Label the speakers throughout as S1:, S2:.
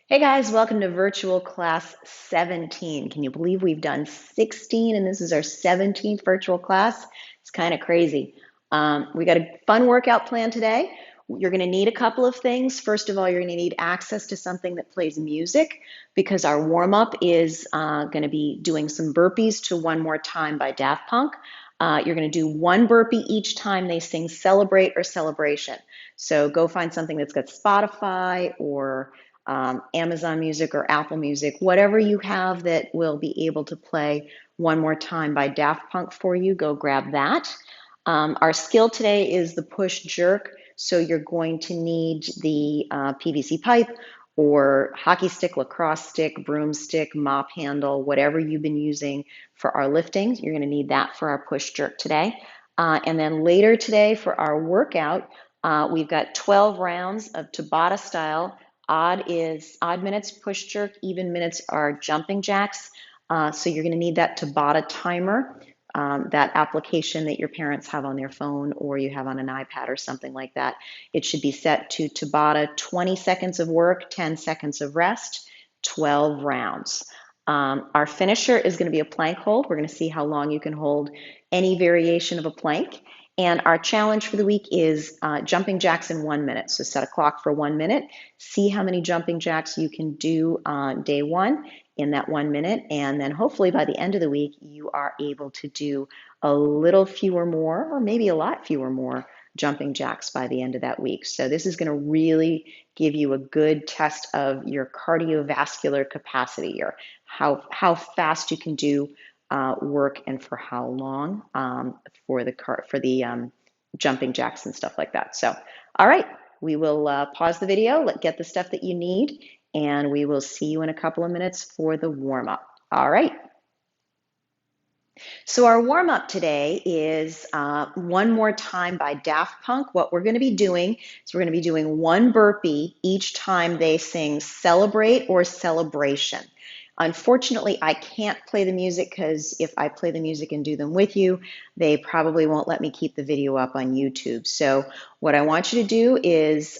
S1: Hey guys, welcome to virtual class 17. Can you believe we've done 16 and this is our 17th virtual class? It's kind of crazy. We got a fun workout plan today. You're going to need a couple of things. First of all, you're going to need access to something that plays music because our warm up is going to be doing some burpees to One More Time by Daft Punk. You're going to do one burpee each time they sing Celebrate or Celebration. So go find something that's got Spotify or Amazon Music or Apple Music, whatever you have that will be able to play One More Time by Daft Punk for you, go grab that. Our skill today is the push jerk. So you're going to need the PVC pipe or hockey stick, lacrosse stick, broomstick, mop handle, whatever you've been using for our lifting. You're going to need that for our push jerk today. And then later today for our workout, we've got 12 rounds of Tabata style. Odd is odd minutes push jerk, even minutes are jumping jacks. So you're going to need that Tabata timer, that application that your parents have on their phone or you have on an iPad or something like that. It should be set to Tabata 20 seconds of work, 10 seconds of rest, 12 rounds. Our finisher is going to be a plank hold. We're going to see how long you can hold any variation of a plank. And our challenge for the week is jumping jacks in 1 minute. So set a clock for 1 minute. See how many jumping jacks you can do on day one in that 1 minute. And then hopefully by the end of the week, you are able to do a little fewer more, or maybe a lot fewer more jumping jacks by the end of that week. So this is going to really give you a good test of your cardiovascular capacity, or how fast you can do work and for how long for the jumping jacks and stuff like that. So, all right, we will pause the video, get the stuff that you need, and we will see you in a couple of minutes for the warm up. All right. So our warm up today is One More Time by Daft Punk. What we're going to be doing is we're going to be doing one burpee each time they sing Celebrate or Celebration. Unfortunately, I can't play the music because if I play the music and do them with you, they probably won't let me keep the video up on YouTube. So what I want you to do is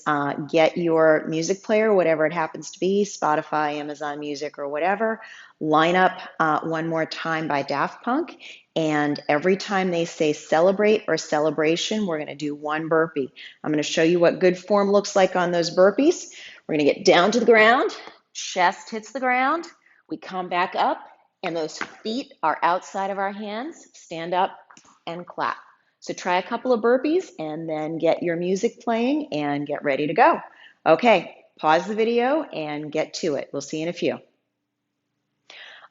S1: get your music player, whatever it happens to be, Spotify, Amazon Music, or whatever, line up One More Time by Daft Punk, and every time they say Celebrate or Celebration, we're going to do one burpee. I'm going to show you what good form looks like on those burpees. We're going to get down to the ground, chest hits the ground, we come back up, and those feet are outside of our hands. Stand up and clap. So try a couple of burpees and then get your music playing and get ready to go. Okay, pause the video and get to it. We'll see you in a few.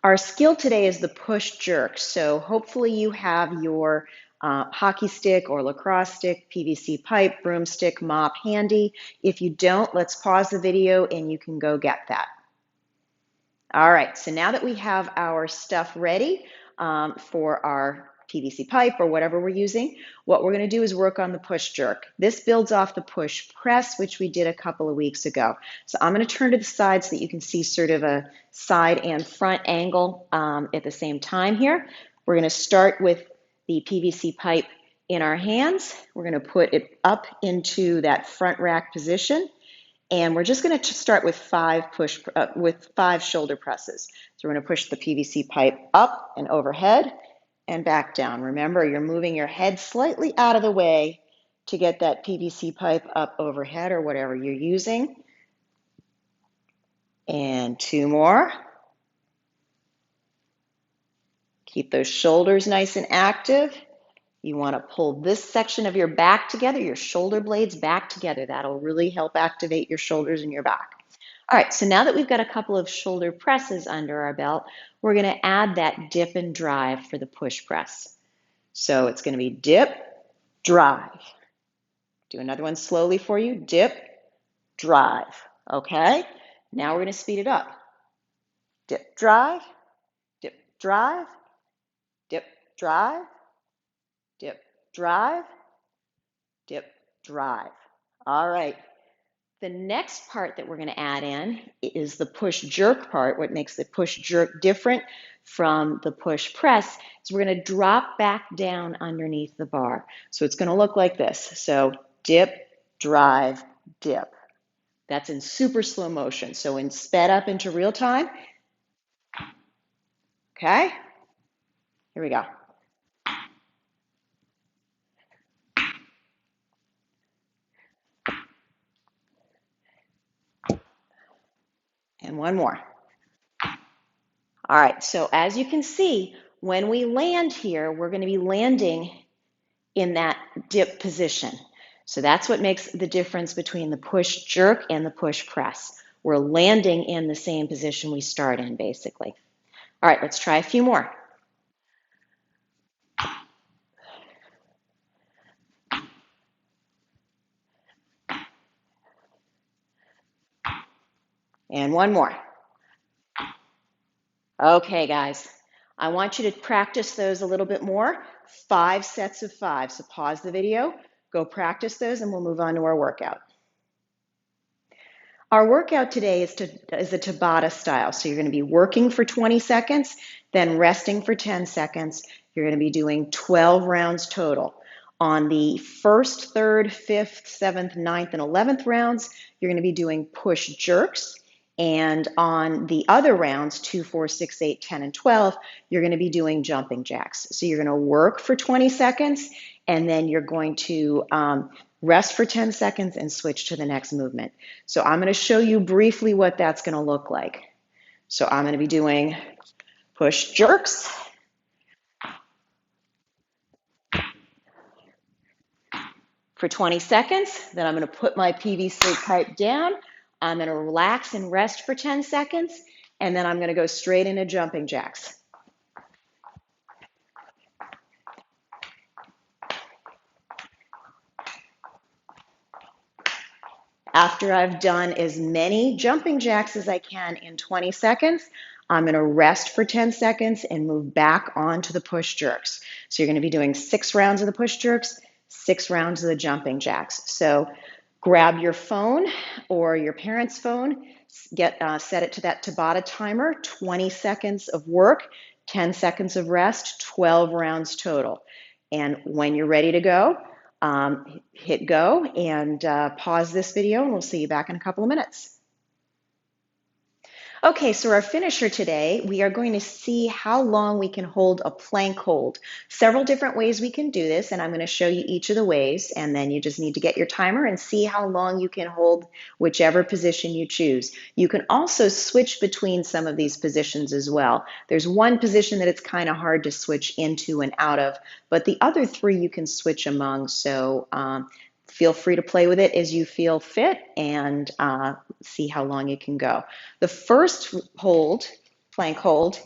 S1: Our skill today is the push jerk. So hopefully you have your hockey stick or lacrosse stick, PVC pipe, broomstick, mop handy. If you don't, let's pause the video and you can go get that. All right, so now that we have our stuff ready for our PVC pipe or whatever we're using, what we're going to do is work on the push jerk. This builds off the push press, which we did a couple of weeks ago. So I'm going to turn to the side so that you can see sort of a side and front angle at the same time here. We're going to start with the PVC pipe in our hands. We're going to put it up into that front rack position. And we're just going to start with five shoulder presses. So we're going to push the PVC pipe up and overhead and back down. Remember, you're moving your head slightly out of the way to get that PVC pipe up overhead or whatever you're using. And two more. Keep those shoulders nice and active. You want to pull this section of your back together, your shoulder blades back together. That'll really help activate your shoulders and your back. All right, so now that we've got a couple of shoulder presses under our belt, we're going to add that dip and drive for the push press. So it's going to be dip, drive. Do another one slowly for you. Dip, drive. Okay, now we're going to speed it up. Dip, drive, dip, drive, dip, drive, dip, drive, dip, drive. All right. The next part that we're going to add in is the push jerk part. What makes the push jerk different from the push press is we're going to drop back down underneath the bar. So it's going to look like this. So dip, drive, dip. That's in super slow motion. So in sped up into real time, okay? Here we go. And one more. All right, so as you can see, when we land here, we're going to be landing in that dip position. So that's what makes the difference between the push jerk and the push press. We're landing in the same position we start in, basically. All right, let's try a few more. And one more. Okay, guys, I want you to practice those a little bit more. 5 sets of 5. So pause the video, go practice those, and we'll move on to our workout. Our workout today is a Tabata style. So you're going to be working for 20 seconds, then resting for 10 seconds. You're going to be doing 12 rounds total. On the first, third, fifth, seventh, ninth, and 11th rounds, you're going to be doing push jerks. And on the other rounds, 2, 4, 6, 8, 10, and 12, you're going to be doing jumping jacks. So you're going to work for 20 seconds, and then you're going to rest for 10 seconds and switch to the next movement. So I'm going to show you briefly what that's going to look like. So I'm going to be doing push jerks. For 20 seconds, then I'm going to put my PVC pipe down. I'm going to relax and rest for 10 seconds, and then I'm going to go straight into jumping jacks. After I've done as many jumping jacks as I can in 20 seconds, I'm going to rest for 10 seconds and move back onto the push jerks. So you're going to be doing 6 rounds of the push jerks, 6 rounds of the jumping jacks. So grab your phone or your parents' phone, set it to that Tabata timer, 20 seconds of work, 10 seconds of rest, 12 rounds total. And when you're ready to go, hit go and pause this video, and we'll see you back in a couple of minutes. Okay, so our finisher today, we are going to see how long we can hold a plank hold. Several different ways we can do this, and I'm going to show you each of the ways, and then you just need to get your timer and see how long you can hold whichever position you choose. You can also switch between some of these positions as well. There's one position that it's kind of hard to switch into and out of, but the other 3 you can switch among, so feel free to play with it as you feel fit and see how long you can go. The first hold, plank hold,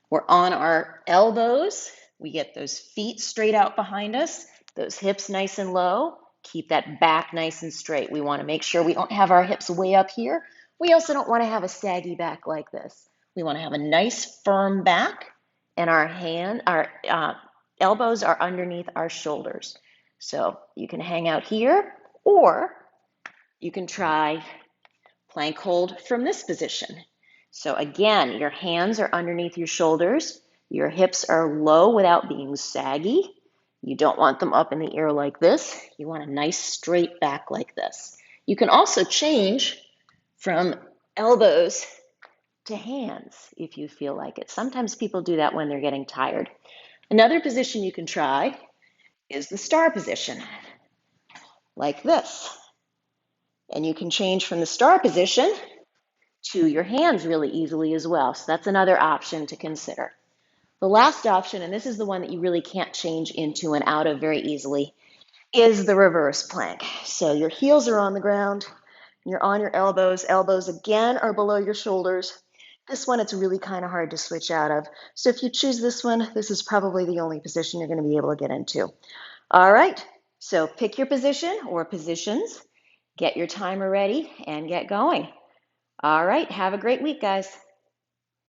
S1: we're on our elbows. We get those feet straight out behind us, those hips nice and low. Keep that back nice and straight. We want to make sure we don't have our hips way up here. We also don't want to have a saggy back like this. We want to have a nice firm back, and our elbows are underneath our shoulders. So you can hang out here, or you can try plank hold from this position. So again, your hands are underneath your shoulders. Your hips are low without being saggy. You don't want them up in the air like this. You want a nice straight back like this. You can also change from elbows to hands if you feel like it. Sometimes people do that when they're getting tired. Another position you can try is the star position, like this. And you can change from the star position to your hands really easily as well. So that's another option to consider. The last option, and this is the one that you really can't change into and out of very easily, is the reverse plank. So your heels are on the ground, you're on your elbows. Elbows again are below your shoulders. This one, it's really kind of hard to switch out of. So if you choose this one, this is probably the only position you're going to be able to get into. All right, so pick your position or positions, get your timer ready, and get going. All right, have a great week, guys.